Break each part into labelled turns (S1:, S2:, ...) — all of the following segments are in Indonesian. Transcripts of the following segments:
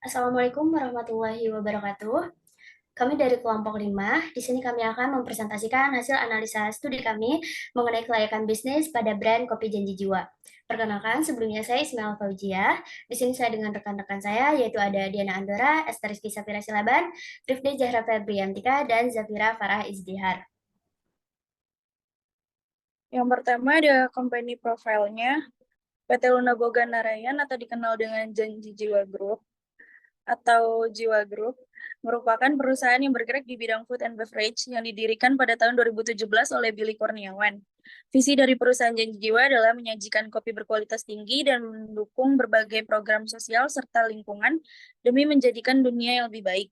S1: Assalamualaikum warahmatullahi wabarakatuh. Kami dari kelompok 5. Di sini kami akan mempresentasikan hasil analisa studi kami mengenai kelayakan bisnis pada brand Kopi Janji Jiwa. Perkenalkan, sebelumnya saya Ismail Fauzia. Di sini saya dengan rekan-rekan saya, yaitu ada Diana Andora, Esther Rizky Safira Silaban, Rifdi Zahra Febriantika, dan Zafira Farah Izdihar.
S2: Yang pertama ada company profile-nya, PT Luna Boga Narayan atau dikenal dengan Janji Jiwa Group atau Jiwa Group, merupakan perusahaan yang bergerak di bidang food and beverage yang didirikan pada tahun 2017 oleh Billy Kurniawan. Visi dari perusahaan Janji Jiwa adalah menyajikan kopi berkualitas tinggi dan mendukung berbagai program sosial serta lingkungan demi menjadikan dunia yang lebih baik.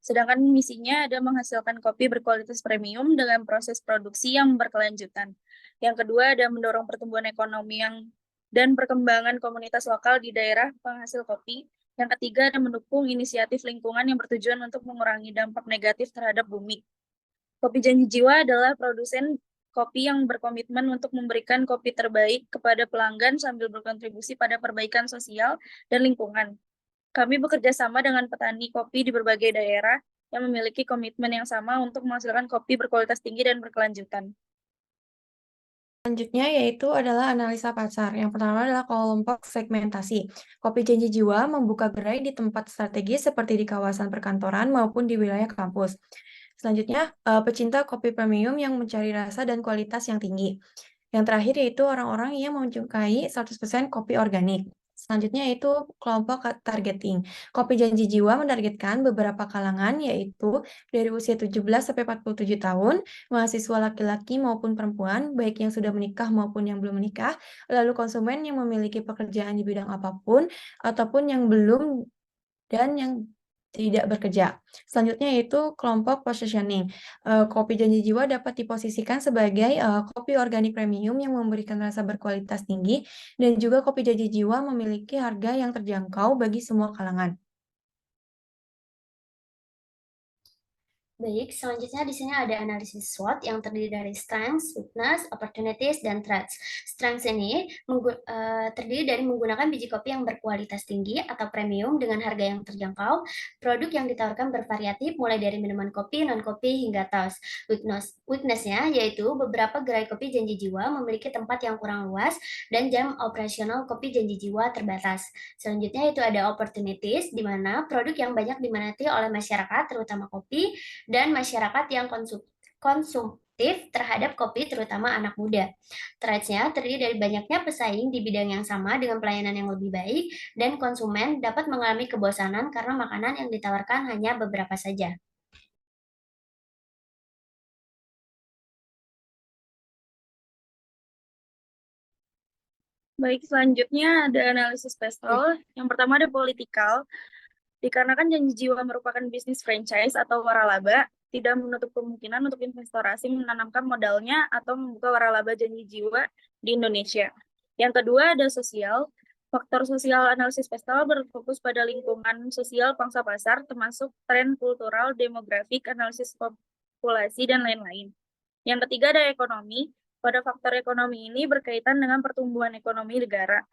S2: Sedangkan misinya ada menghasilkan kopi berkualitas premium dengan proses produksi yang berkelanjutan. Yang kedua ada mendorong pertumbuhan ekonomi dan perkembangan komunitas lokal di daerah penghasil kopi. Yang ketiga ada mendukung inisiatif lingkungan yang bertujuan untuk mengurangi dampak negatif terhadap bumi. Kopi Janji Jiwa adalah produsen kopi yang berkomitmen untuk memberikan kopi terbaik kepada pelanggan sambil berkontribusi pada perbaikan sosial dan lingkungan. Kami bekerja sama dengan petani kopi di berbagai daerah yang memiliki komitmen yang sama untuk menghasilkan kopi berkualitas tinggi dan berkelanjutan.
S3: Selanjutnya yaitu adalah analisa pasar. Yang pertama adalah kelompok segmentasi. Kopi Janji Jiwa membuka gerai di tempat strategis seperti di kawasan perkantoran maupun di wilayah kampus. Selanjutnya, pecinta kopi premium yang mencari rasa dan kualitas yang tinggi. Yang terakhir yaitu orang-orang yang menyukai 100% kopi organik. Selanjutnya yaitu kelompok targeting. Kopi Janji Jiwa menargetkan beberapa kalangan yaitu dari usia 17 sampai 47 tahun, mahasiswa laki-laki maupun perempuan, baik yang sudah menikah maupun yang belum menikah, lalu konsumen yang memiliki pekerjaan di bidang apapun, ataupun yang belum dan yang tidak bekerja. Selanjutnya yaitu kelompok positioning. Kopi Janji Jiwa dapat diposisikan sebagai kopi organik premium yang memberikan rasa berkualitas tinggi dan juga kopi Janji Jiwa memiliki harga yang terjangkau bagi semua kalangan.
S1: Baik, selanjutnya di sini ada analisis SWOT yang terdiri dari strengths, weakness, opportunities, dan threats. Strengths ini terdiri dari menggunakan biji kopi yang berkualitas tinggi atau premium dengan harga yang terjangkau, produk yang ditawarkan bervariatif mulai dari minuman kopi, non-kopi, hingga tos. Weakness-nya yaitu beberapa gerai kopi Janji Jiwa memiliki tempat yang kurang luas dan jam operasional kopi Janji Jiwa terbatas. Selanjutnya itu ada opportunities, di mana produk yang banyak diminati oleh masyarakat, terutama kopi, dan masyarakat yang konsumtif terhadap kopi, terutama anak muda. Threads-nya terdiri dari banyaknya pesaing di bidang yang sama dengan pelayanan yang lebih baik, dan konsumen dapat mengalami kebosanan karena makanan yang ditawarkan hanya beberapa saja.
S2: Baik, selanjutnya ada analisis pestol. Yang pertama ada politikal. Dikarenakan Janji Jiwa merupakan bisnis franchise atau waralaba, tidak menutup kemungkinan untuk investor asing menanamkan modalnya atau membuka waralaba Janji Jiwa di Indonesia. Yang kedua ada sosial. Faktor sosial analisis pestol berfokus pada lingkungan sosial pangsa pasar, termasuk tren kultural, demografik, analisis populasi, dan lain-lain. Yang ketiga ada ekonomi. Pada faktor ekonomi ini berkaitan dengan pertumbuhan ekonomi negara.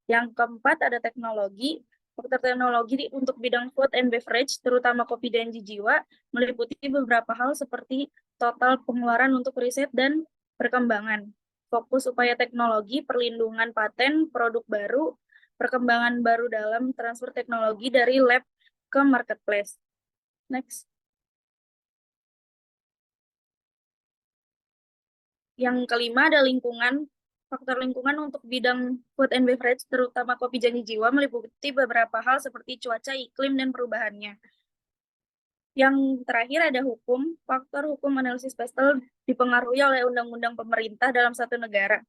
S2: Yang keempat ada teknologi. Faktor teknologi untuk bidang food and beverage, terutama kopi Janji Jiwa, meliputi beberapa hal seperti total pengeluaran untuk riset dan perkembangan, fokus upaya teknologi, perlindungan paten, produk baru, perkembangan baru dalam transfer teknologi dari lab ke marketplace. Next. Yang kelima ada lingkungan. Faktor lingkungan untuk bidang food and beverage, terutama kopi Janji Jiwa, meliputi beberapa hal seperti cuaca, iklim, dan perubahannya. Yang terakhir ada hukum. Faktor hukum analisis pestol dipengaruhi oleh undang-undang pemerintah dalam satu negara.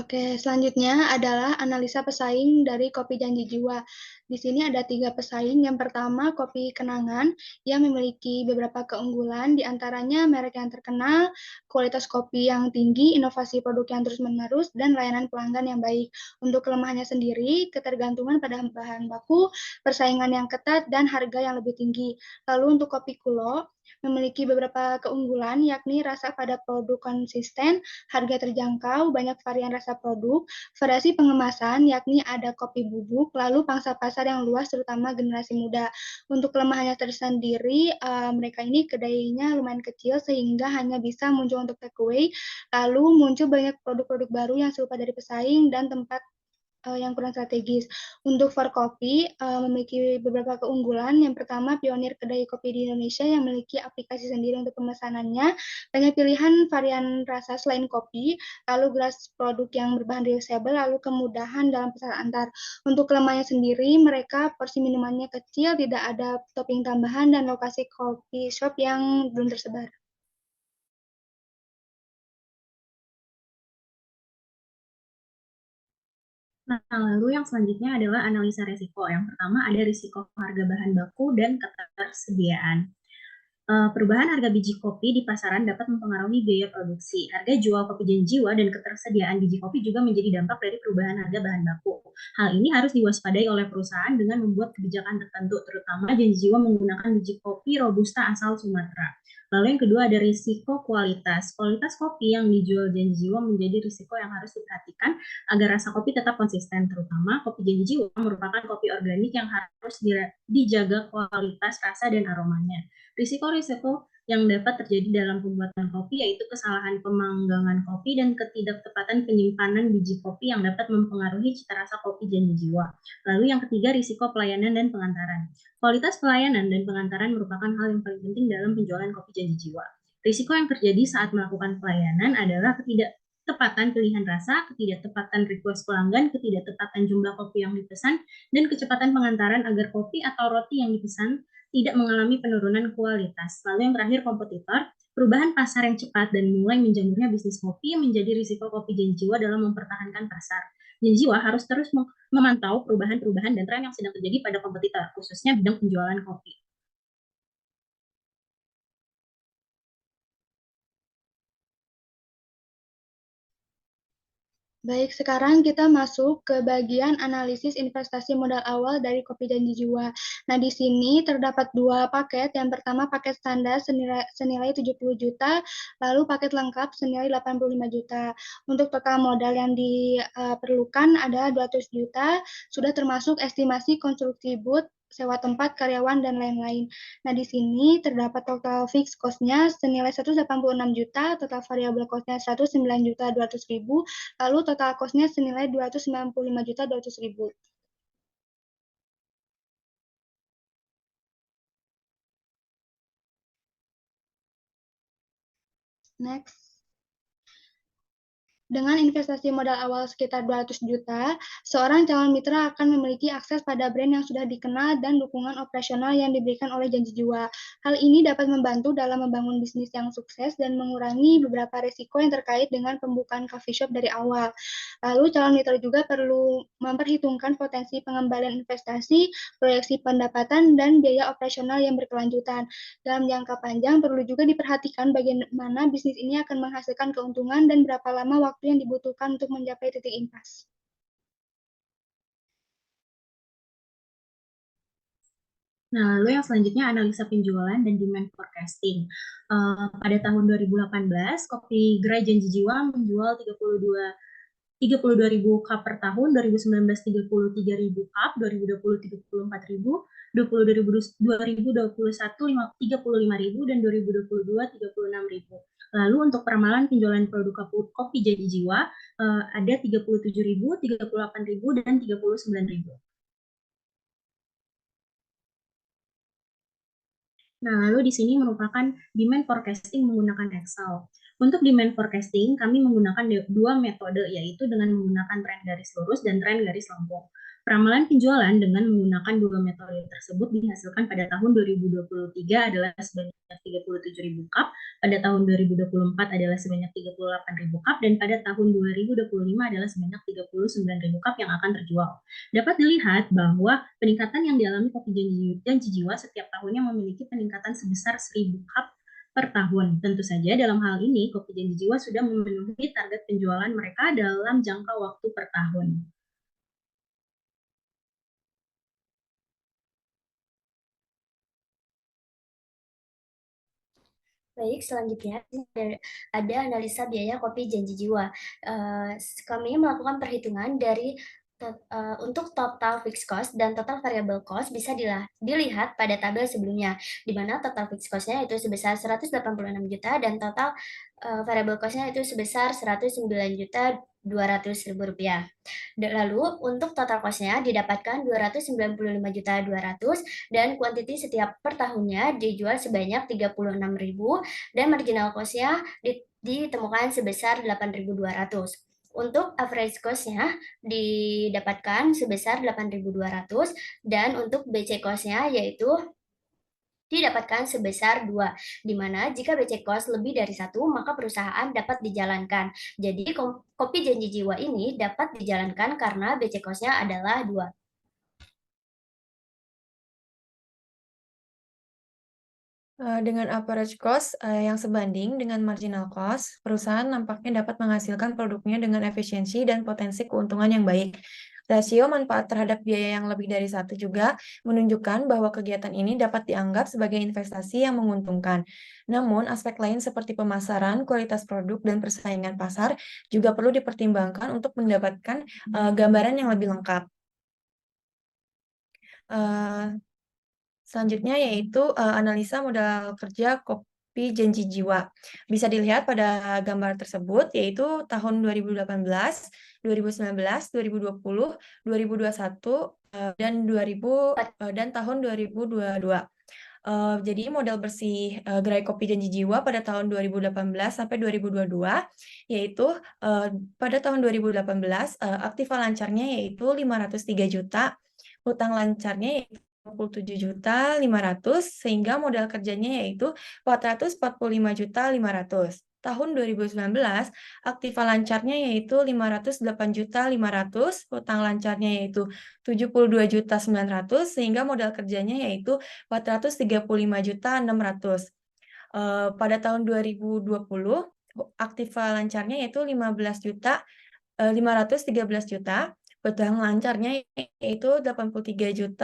S4: Oke, selanjutnya adalah analisa pesaing dari kopi Janji Jiwa. Di sini ada 3 pesaing. Yang pertama, kopi Kenangan yang memiliki beberapa keunggulan, di antaranya merek yang terkenal, kualitas kopi yang tinggi, inovasi produk yang terus-menerus, dan layanan pelanggan yang baik. Untuk kelemahannya sendiri, ketergantungan pada bahan baku, persaingan yang ketat, dan harga yang lebih tinggi. Lalu untuk kopi Kulo, memiliki beberapa keunggulan, yakni rasa pada produk konsisten, harga terjangkau, banyak varian rasa produk, variasi pengemasan, yakni ada kopi bubuk, lalu pangsa pasar pasar yang luas, terutama generasi muda. Untuk kelemahannya tersendiri, mereka ini kedainya lumayan kecil sehingga hanya bisa muncul untuk takeaway, lalu muncul banyak produk-produk baru yang serupa dari pesaing dan tempat yang kurang strategis. Untuk Forkopi memiliki beberapa keunggulan. Yang pertama, pionir kedai kopi di Indonesia yang memiliki aplikasi sendiri untuk pemesanannya, banyak pilihan varian rasa selain kopi, lalu gelas produk yang berbahan reusable, lalu kemudahan dalam pesan antar. Untuk kelemahannya sendiri, mereka porsi minumannya kecil, tidak ada topping tambahan, dan lokasi kopi shop yang belum tersebar.
S5: Nah, lalu yang selanjutnya adalah analisa risiko. Yang pertama ada risiko harga bahan baku dan ketersediaan. Perubahan harga biji kopi di pasaran dapat mempengaruhi biaya produksi. Harga jual kopi janji jiwa dan ketersediaan biji kopi juga menjadi dampak dari perubahan harga bahan baku. Hal ini harus diwaspadai oleh perusahaan dengan membuat kebijakan tertentu, terutama janji jiwa menggunakan biji kopi Robusta asal Sumatera. Lalu yang kedua ada risiko kualitas. Kualitas kopi yang dijual janji jiwa menjadi risiko yang harus diperhatikan agar rasa kopi tetap konsisten, terutama kopi janji jiwa merupakan kopi organik yang harus dijaga kualitas rasa dan aromanya. Risiko-risiko yang dapat terjadi dalam pembuatan kopi yaitu kesalahan pemanggangan kopi dan ketidaktepatan penyimpanan biji kopi yang dapat mempengaruhi cita rasa kopi janji jiwa. Lalu yang ketiga, risiko pelayanan dan pengantaran. Kualitas pelayanan dan pengantaran merupakan hal yang paling penting dalam penjualan kopi janji jiwa. Risiko yang terjadi saat melakukan pelayanan adalah ketidaktepatan pilihan rasa, ketidaktepatan request pelanggan, ketidaktepatan jumlah kopi yang dipesan, dan kecepatan pengantaran agar kopi atau roti yang dipesan tidak mengalami penurunan kualitas. Lalu yang terakhir, kompetitor. Perubahan pasar yang cepat dan mulai menjamurnya bisnis kopi menjadi risiko kopi janji jiwa dalam mempertahankan pasar. Janji jiwa harus terus memantau perubahan-perubahan dan tren yang sedang terjadi pada kompetitor, khususnya bidang penjualan kopi.
S4: Baik, sekarang kita masuk ke bagian analisis investasi modal awal dari Kopi Janji Jiwa. Nah, di sini terdapat dua paket. Yang pertama paket standar senilai 70 juta, lalu paket lengkap senilai 85 juta. Untuk total modal yang diperlukan adalah 200 juta, sudah termasuk estimasi konstruksi booth, sewa tempat, karyawan, dan lain-lain. Nah, di sini terdapat total fixed cost-nya senilai 186 juta, total variable cost-nya 109 juta 200 ribu, lalu total cost-nya senilai 295 juta 200 ribu. Next. Dengan investasi modal awal sekitar 200 juta, seorang calon mitra akan memiliki akses pada brand yang sudah dikenal dan dukungan operasional yang diberikan oleh Janji Jiwa. Hal ini dapat membantu dalam membangun bisnis yang sukses dan mengurangi beberapa risiko yang terkait dengan pembukaan coffee shop dari awal. Lalu calon mitra juga perlu memperhitungkan potensi pengembalian investasi, proyeksi pendapatan, dan biaya operasional yang berkelanjutan. Dalam jangka panjang perlu juga diperhatikan bagaimana bisnis ini akan menghasilkan keuntungan dan berapa lama waktu yang dibutuhkan untuk mencapai titik impas.
S5: Nah, lalu yang selanjutnya analisa penjualan dan demand forecasting. Pada tahun 2018, Kopi Gerai Janji Jiwa menjual 32.000 cup per tahun, 2019 33.000 cup, 2020 34.000, 2021 35.000, dan 2022 36.000. Lalu untuk peramalan penjualan produk kopi Janji Jiwa ada 37.000, 38.000, dan 39.000. Nah, lalu di sini merupakan demand forecasting menggunakan Excel. Untuk demand forecasting, kami menggunakan dua metode, yaitu dengan menggunakan tren garis lurus dan tren garis lengkung. Peramalan penjualan dengan menggunakan dua metode tersebut dihasilkan pada tahun 2023 adalah sebanyak 37.000 cup, pada tahun 2024 adalah sebanyak 38.000 cup, dan pada tahun 2025 adalah sebanyak 39.000 cup yang akan terjual. Dapat dilihat bahwa peningkatan yang dialami Kopi Janji Jiwa setiap tahunnya memiliki peningkatan sebesar 1.000 cup per tahun. Tentu saja dalam hal ini Kopi Janji Jiwa sudah memenuhi target penjualan mereka dalam jangka waktu per tahun.
S1: Baik, selanjutnya ada analisa biaya kopi Janji Jiwa. Kami melakukan perhitungan dari Untuk total fixed cost dan total variable cost bisa dilihat pada tabel sebelumnya, di mana total fixed cost-nya itu sebesar 186 juta dan total variable cost-nya itu sebesar 109.200.000 rupiah. Lalu untuk total cost-nya didapatkan 295.200 dan kuantiti setiap per tahunnya dijual sebanyak 36.000 dan marginal cost-nya ditemukan sebesar 8.200. Untuk average cost-nya didapatkan sebesar 8.200 dan untuk BC cost-nya yaitu didapatkan sebesar 2, di mana jika BC cost lebih dari 1, maka perusahaan dapat dijalankan. Jadi, kopi janji jiwa ini dapat dijalankan karena BC cost-nya adalah 2.
S3: Dengan average cost yang sebanding dengan marginal cost, perusahaan nampaknya dapat menghasilkan produknya dengan efisiensi dan potensi keuntungan yang baik. Rasio manfaat terhadap biaya yang lebih dari 1 juga menunjukkan bahwa kegiatan ini dapat dianggap sebagai investasi yang menguntungkan. Namun, aspek lain seperti pemasaran, kualitas produk, dan persaingan pasar juga perlu dipertimbangkan untuk mendapatkan gambaran yang lebih lengkap. Selanjutnya yaitu analisa modal kerja kopi janji jiwa. Bisa dilihat pada gambar tersebut yaitu tahun 2018, 2019, 2020, 2021, dan tahun 2022. Jadi modal bersih gerai kopi janji jiwa pada tahun 2018 sampai 2022 yaitu pada tahun 2018 aktiva lancarnya yaitu 503 juta, hutang lancarnya yaitu 27.500.000 sehingga modal kerjanya yaitu 445.500.000. Tahun 2019 aktiva lancarnya yaitu 508.500.000, hutang lancarnya yaitu 72.900.000 sehingga modal kerjanya yaitu 435.600.000. Pada tahun 2020 aktiva lancarnya yaitu 513 juta. Hutang lancarnya yaitu 83.100.000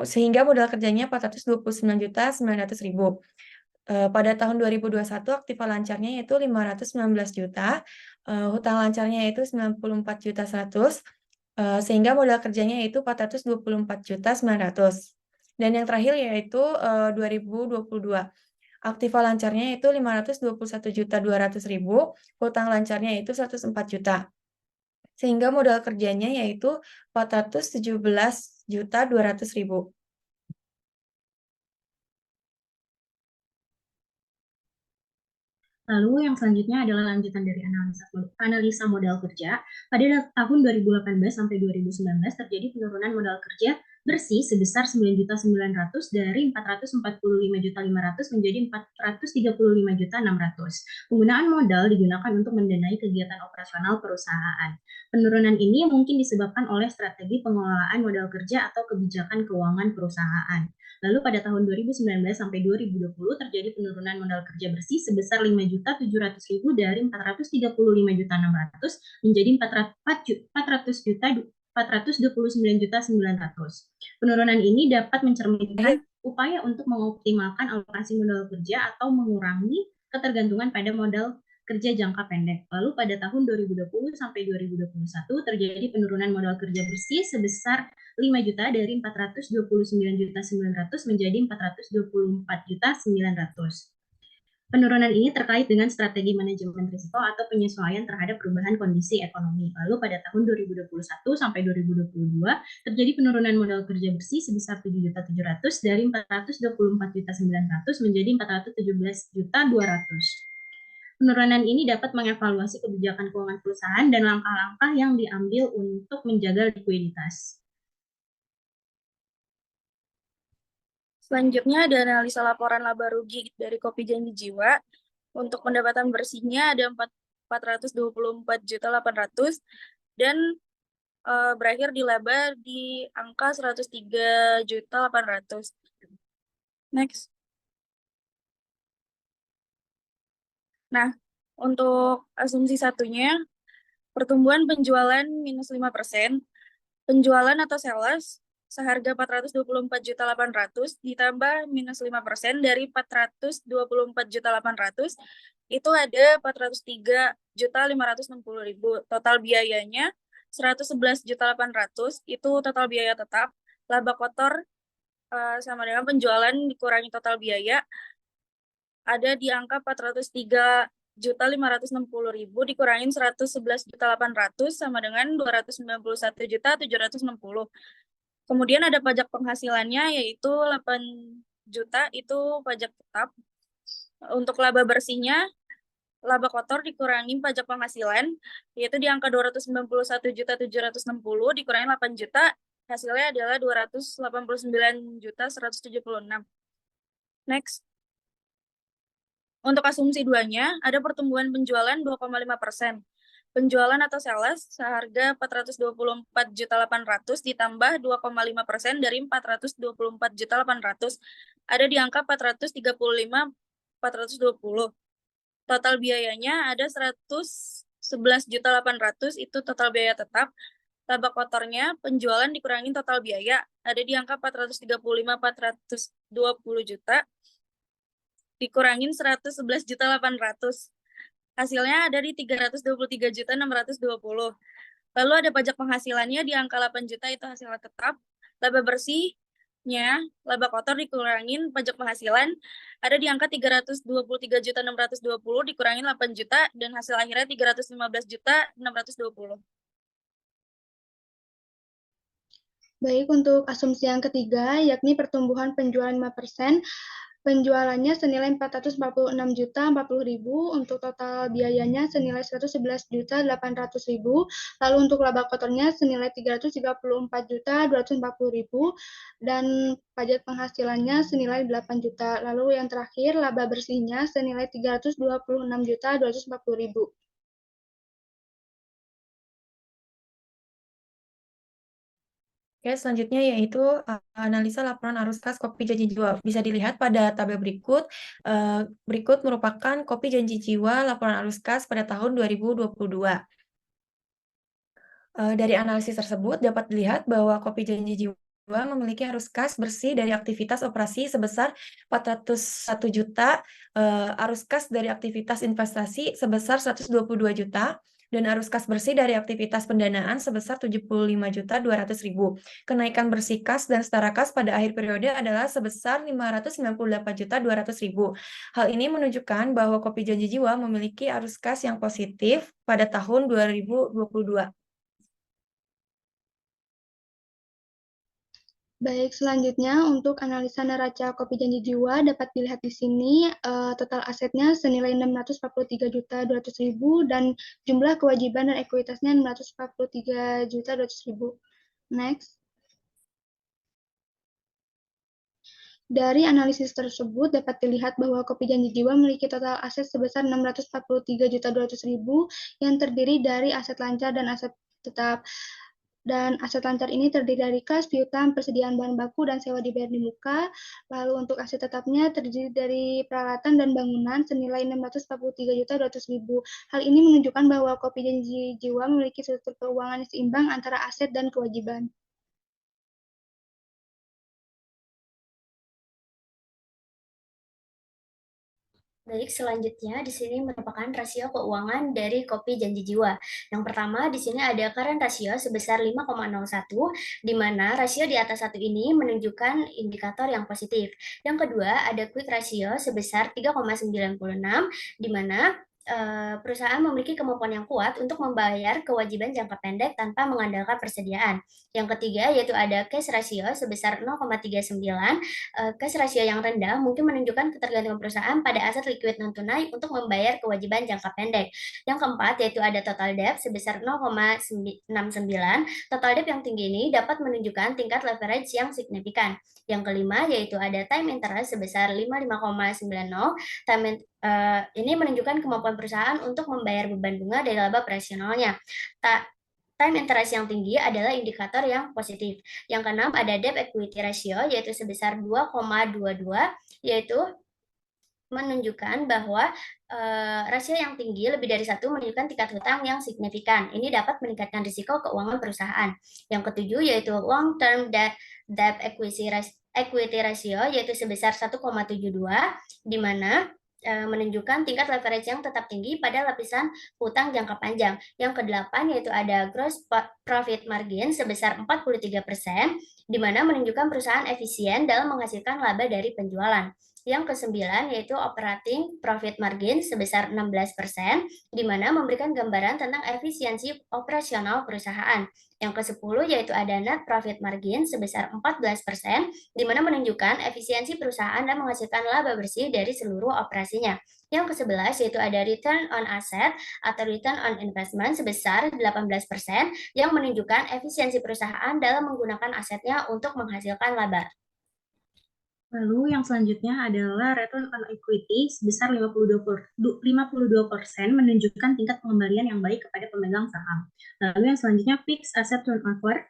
S3: sehingga modal kerjanya 429.900.000. Pada tahun 2021 aktiva lancarnya yaitu 519 juta, hutang lancarnya yaitu 94.100.000, sehingga modal kerjanya yaitu 424.900.000. Dan yang terakhir yaitu 2022. Aktiva lancarnya yaitu 521.200.000, hutang lancarnya yaitu 104 juta. Sehingga modal kerjanya yaitu 417.200.000.
S5: Lalu yang selanjutnya adalah lanjutan dari analisa modal kerja. Pada tahun 2018 sampai 2019 terjadi penurunan modal kerja bersih sebesar 9.900.000 dari 445.500.000 menjadi 435.600.000. Penggunaan modal digunakan untuk mendanai kegiatan operasional perusahaan. Penurunan ini mungkin disebabkan oleh strategi pengelolaan modal kerja atau kebijakan keuangan perusahaan. Lalu pada tahun 2019 sampai 2020 terjadi penurunan modal kerja bersih sebesar 5.700.000 dari 435.600 menjadi 429.900. Penurunan ini dapat mencerminkan upaya untuk mengoptimalkan alokasi modal kerja atau mengurangi ketergantungan pada modal kerja jangka pendek. Lalu pada tahun 2020 sampai 2021 terjadi penurunan modal kerja bersih sebesar 5 juta dari 429.900 menjadi 424.900. Penurunan ini terkait dengan strategi manajemen risiko atau penyesuaian terhadap perubahan kondisi ekonomi. Lalu pada tahun 2021 sampai 2022 terjadi penurunan modal kerja bersih sebesar 7.700.000 dari 424.900 menjadi 417.200. Penurunan ini dapat mengevaluasi kebijakan keuangan perusahaan dan langkah-langkah yang diambil untuk menjaga likuiditas.
S2: Selanjutnya ada analisa laporan laba rugi dari Kopi Janji Jiwa. Untuk pendapatan bersihnya ada 424.800.000 dan berakhir di laba di angka 103.800.000. Next. Nah, untuk asumsi satunya, pertumbuhan penjualan minus 5%, penjualan atau sales seharga 424.800.000 ditambah minus 5% dari 424.800.000 itu ada 403.560.000. Total biayanya 111.800.000 itu total biaya tetap. Laba kotor sama dengan penjualan dikurangi total biaya ada di angka 403.560.000 dikurangin 111.800.000 sama dengan 291.760. Kemudian ada pajak penghasilannya yaitu 8 juta itu pajak tetap. Untuk laba bersihnya laba kotor dikurangi pajak penghasilan yaitu di angka 291.760 dikurangi 8 juta hasilnya adalah 289.176. Next. Untuk asumsi 2-nya, ada pertumbuhan penjualan 2,5%. Penjualan atau sales seharga 424.800.000 ditambah 2,5% dari 424.800.000 ada di angka 435.420. Total biayanya ada 111.800.000 itu total biaya tetap. Laba kotornya penjualan dikurangi total biaya ada di angka 435.420 juta dikurangin 111.800. Hasilnya ada di 323.620. Lalu ada pajak penghasilannya di angka 8 juta itu hasilnya tetap. Laba bersihnya, laba kotor dikurangin pajak penghasilan ada di angka 323.620 dikurangin 8 juta dan hasil akhirnya 315.620.
S4: Baik, untuk asumsi yang ketiga, yakni pertumbuhan penjualan 5%, penjualannya senilai 446.040.000, untuk total biayanya senilai 111.800.000, lalu untuk laba kotornya senilai 334.240.000, dan pajak penghasilannya senilai 8 juta. Lalu yang terakhir, laba bersihnya senilai 326.240.000.
S3: Oke, selanjutnya yaitu analisa laporan arus kas kopi janji jiwa. Bisa dilihat pada tabel berikut. Berikut merupakan kopi janji jiwa laporan arus kas pada tahun 2022. Dari analisis tersebut dapat dilihat bahwa kopi janji jiwa memiliki arus kas bersih dari aktivitas operasi sebesar 401 juta, arus kas dari aktivitas investasi sebesar 122 juta, dan arus kas bersih dari aktivitas pendanaan sebesar 75.200.000. Kenaikan bersih kas dan setara kas pada akhir periode adalah sebesar 598.200.000. Hal ini menunjukkan bahwa kopi janji jiwa memiliki arus kas yang positif pada tahun 2022.
S4: Baik, selanjutnya untuk analisa neraca kopi janji jiwa dapat dilihat di sini total asetnya senilai 643.200.000 dan jumlah kewajiban dan ekuitasnya 643.200.000. Next. Dari analisis tersebut dapat dilihat bahwa kopi janji jiwa memiliki total aset sebesar 643.200.000 yang terdiri dari aset lancar dan aset tetap. Dan aset lancar ini terdiri dari kas, piutang, persediaan bahan baku, dan sewa dibayar di muka. Lalu untuk aset tetapnya terdiri dari peralatan dan bangunan senilai 643.200.000. Hal ini menunjukkan bahwa kopi janji jiwa memiliki struktur keuangan seimbang antara aset dan kewajiban.
S1: Baik, selanjutnya di sini merupakan rasio keuangan dari kopi janji jiwa. Yang pertama di sini ada current ratio sebesar 5,01, di mana rasio di atas satu ini menunjukkan indikator yang positif. Yang kedua ada quick ratio sebesar 3,96, di mana perusahaan memiliki kemampuan yang kuat untuk membayar kewajiban jangka pendek tanpa mengandalkan persediaan. Yang ketiga yaitu ada cash ratio sebesar 0,39. Cash ratio yang rendah mungkin menunjukkan ketergantungan perusahaan pada aset likuid non tunai untuk membayar kewajiban jangka pendek. Yang keempat yaitu ada total debt sebesar 0,69. Total debt yang tinggi ini dapat menunjukkan tingkat leverage yang signifikan. Yang kelima yaitu ada time interest sebesar 55,90. Ini menunjukkan kemampuan perusahaan untuk membayar beban bunga dari laba operasionalnya. Time interest yang tinggi adalah indikator yang positif. Yang keenam ada debt equity ratio yaitu sebesar 2,22, yaitu menunjukkan bahwa rasio yang tinggi lebih dari 1 menunjukkan tingkat hutang yang signifikan. Ini dapat meningkatkan risiko keuangan perusahaan. Yang ketujuh yaitu long term debt equity ratio yaitu sebesar 1,72, di mana menunjukkan tingkat leverage yang tetap tinggi pada lapisan hutang jangka panjang. Yang kedelapan yaitu ada gross profit margin sebesar 43%, di mana menunjukkan perusahaan efisien dalam menghasilkan laba dari penjualan. Yang kesembilan yaitu operating profit margin sebesar 16%, di mana memberikan gambaran tentang efisiensi operasional perusahaan. Yang ke-10 yaitu ada net profit margin sebesar 14%, di mana menunjukkan efisiensi perusahaan dan menghasilkan laba bersih dari seluruh operasinya. Yang ke-11 yaitu ada return on asset atau return on investment sebesar 18%, yang menunjukkan efisiensi perusahaan dalam menggunakan asetnya untuk menghasilkan laba.
S5: Lalu yang selanjutnya adalah return on equity sebesar 52%, menunjukkan tingkat pengembalian yang baik kepada pemegang saham. Lalu yang selanjutnya fixed asset turnover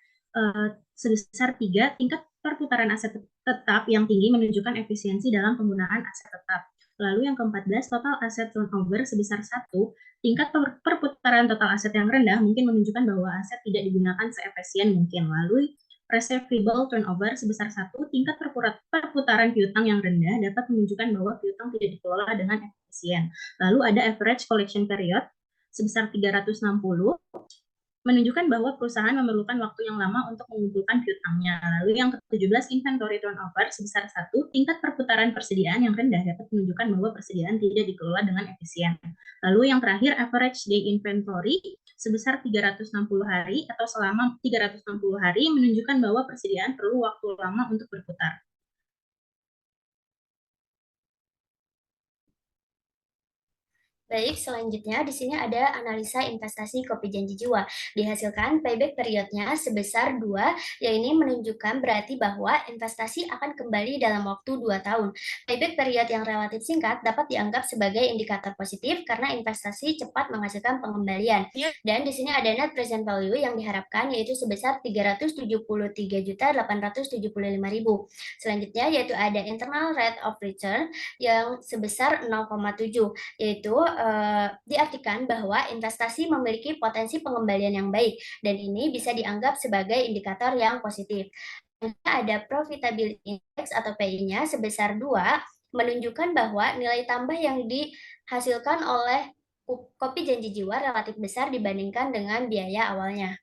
S5: sebesar 3, tingkat perputaran aset tetap yang tinggi menunjukkan efisiensi dalam penggunaan aset tetap. Lalu yang ke-14, total asset turnover sebesar 1, tingkat perputaran total aset yang rendah mungkin menunjukkan bahwa aset tidak digunakan seefisien mungkin. Lalu receivable turnover sebesar 1, tingkat perputaran piutang yang rendah dapat menunjukkan bahwa piutang tidak dikelola dengan efisien. Lalu ada average collection period sebesar 360, menunjukkan bahwa perusahaan memerlukan waktu yang lama untuk mengumpulkan piutangnya. Lalu yang ke-17, inventory turnover sebesar 1, tingkat perputaran persediaan yang rendah dapat menunjukkan bahwa persediaan tidak dikelola dengan efisien. Lalu yang terakhir, average day inventory sebesar 360 hari atau selama 360 hari menunjukkan bahwa persediaan perlu waktu lama untuk berputar.
S1: Baik, selanjutnya di sini ada analisa investasi kopi janji jiwa. Dihasilkan payback periodnya sebesar 2, yang ini menunjukkan berarti bahwa investasi akan kembali dalam waktu 2 tahun. Payback period yang relatif singkat dapat dianggap sebagai indikator positif karena investasi cepat menghasilkan pengembalian. Dan di sini ada net present value yang diharapkan yaitu sebesar 373.875.000. Selanjutnya yaitu ada internal rate of return yang sebesar 0,7, yaitu diartikan bahwa investasi memiliki potensi pengembalian yang baik, dan ini bisa dianggap sebagai indikator yang positif. Ada profitability index atau PI-nya sebesar 2, menunjukkan bahwa nilai tambah yang dihasilkan oleh kopi janji jiwa relatif besar dibandingkan dengan biaya awalnya.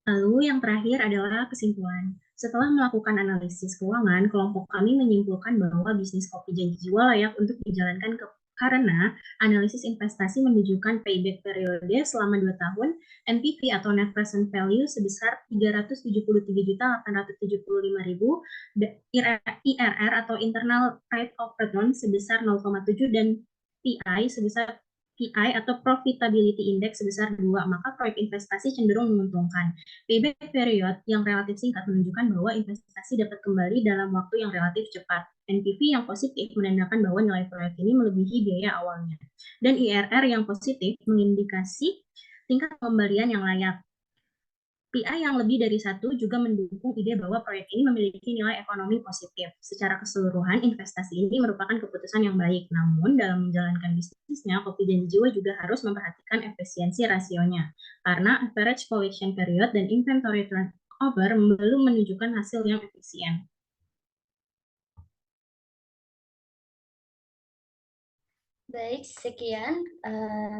S5: Lalu yang terakhir adalah kesimpulan. Setelah melakukan analisis keuangan, kelompok kami menyimpulkan bahwa bisnis kopi janji jiwa layak untuk dijalankan karena analisis investasi menunjukkan payback periode selama 2 tahun, NPV atau net present value sebesar 373.875.000, IRR atau internal rate of return sebesar 0,7, dan PI atau profitability index sebesar 2, maka proyek investasi cenderung menguntungkan. Payback period yang relatif singkat menunjukkan bahwa investasi dapat kembali dalam waktu yang relatif cepat. NPV yang positif menandakan bahwa nilai proyek ini melebihi biaya awalnya. Dan IRR yang positif mengindikasi tingkat pengembalian yang layak. PI yang lebih dari 1 juga mendukung ide bahwa proyek ini memiliki nilai ekonomi positif. Secara keseluruhan, investasi ini merupakan keputusan yang baik. Namun, dalam menjalankan bisnisnya, Kopi Janji Jiwa juga harus memperhatikan efisiensi rasionya. Karena average collection period dan inventory turnover belum menunjukkan hasil yang efisien.
S1: Baik, sekian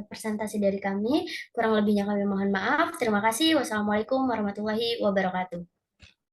S1: presentasi dari kami. Kurang lebihnya kami mohon maaf. Terima kasih. Wassalamualaikum warahmatullahi wabarakatuh.